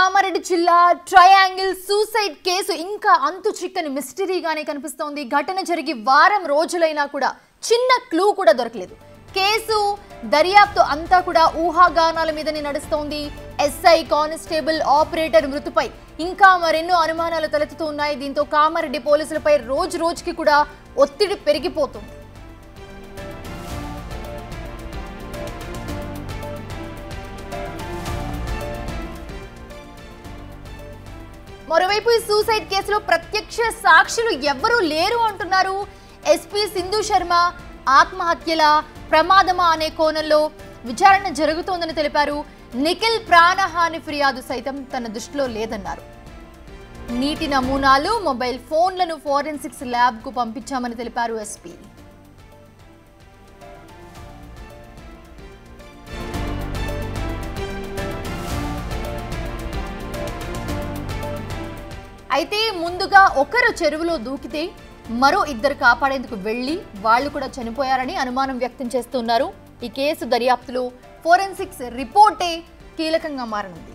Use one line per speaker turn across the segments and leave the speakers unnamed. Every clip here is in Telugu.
కామారెడ్డి జిల్లా ట్రయాంగిల్ సూసైడ్ కేసు ఇంకా అంతు చిక్కని మిస్టరీగానే కనిపిస్తోంది. ఘటన జరిగి వారం రోజులైనా కూడా చిన్న క్లూ కూడా దొరకలేదు. కేసు దర్యాప్తు అంతా కూడా ఊహాగానాల మీదనే నడుస్తోంది. ఎస్ఐ, కానిస్టేబుల్, ఆపరేటర్ మృతిపై ఇంకా మరెన్నో అనుమానాలు తలెత్తుతూ ఉన్నాయి. దీంతో కామారెడ్డి పోలీసులపై రోజు రోజుకి కూడా ఒత్తిడి పెరిగిపోతుంది. మరోవైపు ఈ సూసైడ్ కేసులో ప్రత్యక్ష సాక్షులు ఎవ్వరూ లేరు అంటున్నారు. ఎస్పీ సింధు శర్మ ఆత్మహత్యల ప్రమాదమా అనే కోణంలో విచారణ జరుగుతోందని తెలిపారు. నిఖిల్ ప్రాణహాని ఫిర్యాదు సైతం తన దృష్టిలో లేదన్నారు. నీటి నమూనాలు, మొబైల్ ఫోన్లను ఫోరెన్సిక్స్ ల్యాబ్ కు పంపించామని తెలిపారు ఎస్పీ. అయితే ముందుగా ఒకరు చెరువులో దూకితే మరో ఇద్దరు కాపాడేందుకు వెళ్లి వాళ్ళు కూడా చనిపోయారని అనుమానం వ్యక్తం చేస్తున్నారు. ఈ కేసు దర్యాప్తులో ఫోరెన్సిక్స్ రిపోర్టే కీలకంగా మారనుంది.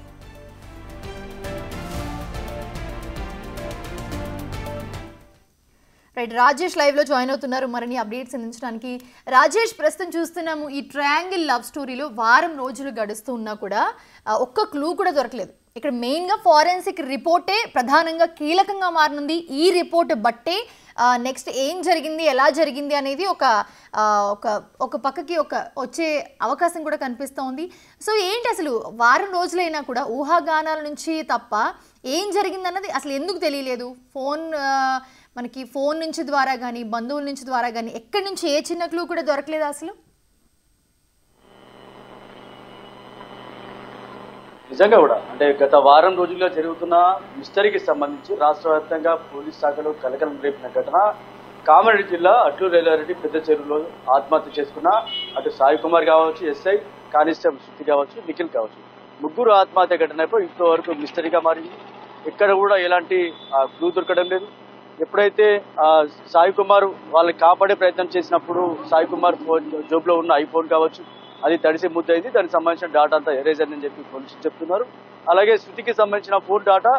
రైట్, రాజేష్ లైవ్ లో జాయిన్ అవుతున్నారు మరిన్ని అప్డేట్స్ అందించడానికి. రాజేష్, ప్రస్తుతం చూస్తున్నాము ఈ ట్రయాంగిల్ లవ్ స్టోరీలో వారం రోజులు గడుస్తూ ఉన్నా కూడా ఒక్క క్లూ కూడా దొరకలేదు. ఇక్కడ మెయిన్గా ఫోరెన్సిక్ రిపోర్టే ప్రధానంగా కీలకంగా మారనుంది. ఈ రిపోర్ట్ బట్టే నెక్స్ట్ ఏం జరిగింది, ఎలా జరిగింది అనేది ఒక పక్కకి వచ్చే అవకాశం కూడా కనిపిస్తోంది. సో ఏంటి అసలు వారం రోజులైనా కూడా ఊహాగానాల నుంచి తప్ప ఏం జరిగింది అన్నది అసలు ఎందుకు తెలియలేదు? మనకి ఫోన్ నుంచి ద్వారా కానీ, బంధువుల నుంచి ద్వారా కానీ ఎక్కడి నుంచి ఏ చిన్న క్లూ కూడా దొరకలేదు అసలు.
నిజంగా కూడా అంటే గత వారం రోజుల్లో జరుగుతున్న మిస్టరీకి సంబంధించి రాష్ట్ర వ్యాప్తంగా పోలీస్ శాఖలో కలకలం రేపిన ఘటన కామారెడ్డి జిల్లా అట్లూరు రైలారెడ్డి పెద్ద చెరువులో ఆత్మహత్య చేసుకున్న అటు సాయి కుమార్ కావచ్చు, ఎస్ఐ, కానిస్టేబుల్ శృతి కావచ్చు, నిఖిల్ కావచ్చు, ముగ్గురు ఆత్మహత్య ఘటనపై ఇప్పటి వరకు మిస్టరీగా మారింది. ఎక్కడ కూడా ఎలాంటి క్లూ దొరకడం లేదు. ఎప్పుడైతే సాయి కుమార్ వాళ్ళని కాపాడే ప్రయత్నం చేసినప్పుడు సాయి కుమార్ జోబులో ఉన్న ఐఫోన్ కావచ్చు, అది తడిసి ముద్దయింది. దానికి సంబంధించిన డాటా అంతా ఎరేజ్ అని చెప్పి పోలీసులు చెప్తున్నారు. అలాగే శృతికి సంబంధించిన ఫోన్ డాటా,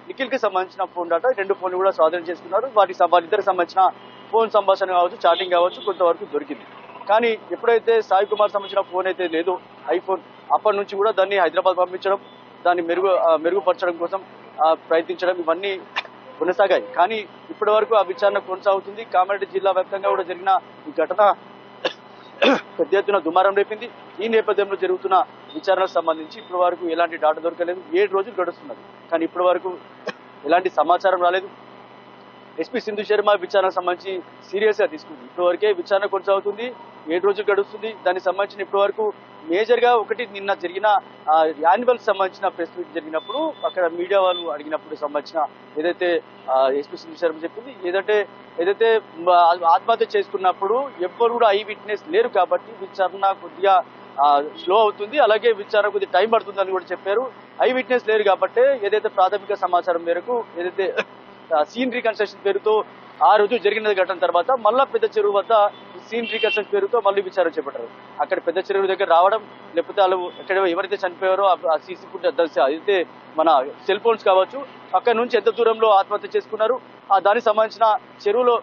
నిఖిల్కి సంబంధించిన ఫోన్ డాటా, రెండు ఫోన్లు కూడా స్వాధీనం చేసుకున్నారు. వాళ్ళిద్దరికి సంబంధించిన ఫోన్ సంభాషణ కావచ్చు, చాటింగ్ కావచ్చు కొంతవరకు దొరికింది. కానీ ఎప్పుడైతే సాయి కుమార్ సంబంధించిన ఫోన్ అయితే లేదో ఐఫోన్, అప్పటి నుంచి కూడా దాన్ని హైదరాబాద్ పంపించడం, దాన్ని మెరుగుపరచడం కోసం ప్రయత్నించడం ఇవన్నీ కొనసాగాయి. కానీ ఇప్పటి వరకు ఆ విచారణ కొనసాగుతుంది. కామారెడ్డి జిల్లా వ్యాప్తంగా కూడా జరిగిన ఈ ఘటన పెద్ద ఎత్తున దుమారం రేపింది. ఈ నేపథ్యంలో జరుగుతున్న విచారణకు సంబంధించి ఇప్పటి వరకు ఎలాంటి డాటా దొరకలేదు. 7 రోజులు గడుస్తున్నది కానీ ఇప్పటి వరకు ఎలాంటి సమాచారం రాలేదు. ఎస్పీ సింధు శర్మ విచారణకు సంబంధించి సీరియస్ గా తీసుకుంది. ఇప్పటి వరకే విచారణ కొనసాగుతుంది. 7 రోజులు గడుస్తుంది. దానికి సంబంధించిన ఇప్పటి వరకు మేజర్ గా నిన్న జరిగిన యాన్యువల్ సంబంధించిన ప్రెస్ మీట్ జరిగినప్పుడు అక్కడ మీడియా వాళ్ళు అడిగినప్పుడు సంబంధించిన ఏదైతే ఎస్పీ సింధు శర్మ చెప్పింది, ఏదైతే ఆత్మహత్య చేసుకున్నప్పుడు ఎవ్వరు కూడా ఐ విట్నెస్ లేరు కాబట్టి విచారణ కొద్దిగా స్లో అవుతుంది, అలాగే విచారణ కొద్దిగా టైం పడుతుందని కూడా చెప్పారు. ఐ విట్నెస్ లేరు కాబట్టి ఏదైతే ప్రాథమిక సమాచారం మేరకు ఏదైతే సీన్ రీకన్స్ట్రక్షన్ పేరుతో ఆ రోజు జరిగిన ఘటన తర్వాత మళ్ళా పెద్ద చెరువు వద్ద సీన్ రీకన్స్ట్రక్షన్ పేరుతో మళ్ళీ విచారణ చేపట్టారు. అక్కడ పెద్ద చెరువు దగ్గర రావడం, లేకపోతే వాళ్ళు ఎక్కడ ఎవరైతే చనిపోయారో ఆ సీసీ ఫుటేజ్ అయితే మన సెల్ ఫోన్స్ కావచ్చు, అక్కడ నుంచి ఎంత దూరంలో ఆత్మహత్య చేసుకున్నారు, దానికి సంబంధించిన చెరువులో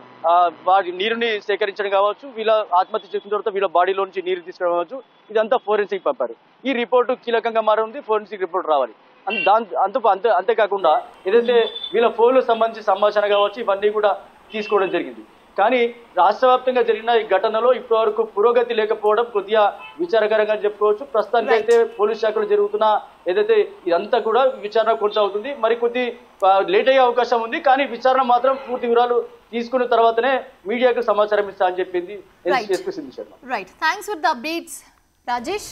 వారి నీరుని సేకరించడం కావచ్చు, వీళ్ళ ఆత్మహత్య చేసుకున్న తర్వాత వీళ్ళ బాడీలో నుంచి నీరు తీసుకోవడం కావచ్చు, ఇదంతా ఫోరెన్సిక్ పంపారు. ఈ రిపోర్టు కీలకంగా మారింది. ఫోరెన్సిక్ రిపోర్ట్ రావాలి. అంతేకాకుండా ఏదైతే వీళ్ళ ఫోన్లకు సంబంధించి సంభాషణ కావచ్చు ఇవన్నీ కూడా తీసుకోవడం జరిగింది. కానీ రాష్ట్ర వ్యాప్తంగా జరిగిన ఈ ఘటనలో ఇప్పటి వరకు పురోగతి లేకపోవడం కొద్దిగా విచారకరంగా చెప్పుకోవచ్చు. ప్రస్తుతానికి అయితే పోలీస్ శాఖలో జరుగుతున్న ఏదైతే ఇదంతా కూడా విచారణ కొనసాగుతుంది. మరి కొద్ది లేట్ అయ్యే అవకాశం ఉంది. కానీ విచారణ మాత్రం పూర్తి వివరాలు తీసుకున్న తర్వాతనే మీడియాకు సమాచారం ఇస్తా అని చెప్పింది SP Sindhu Sharma.
Right, thanks for the updates Rajesh.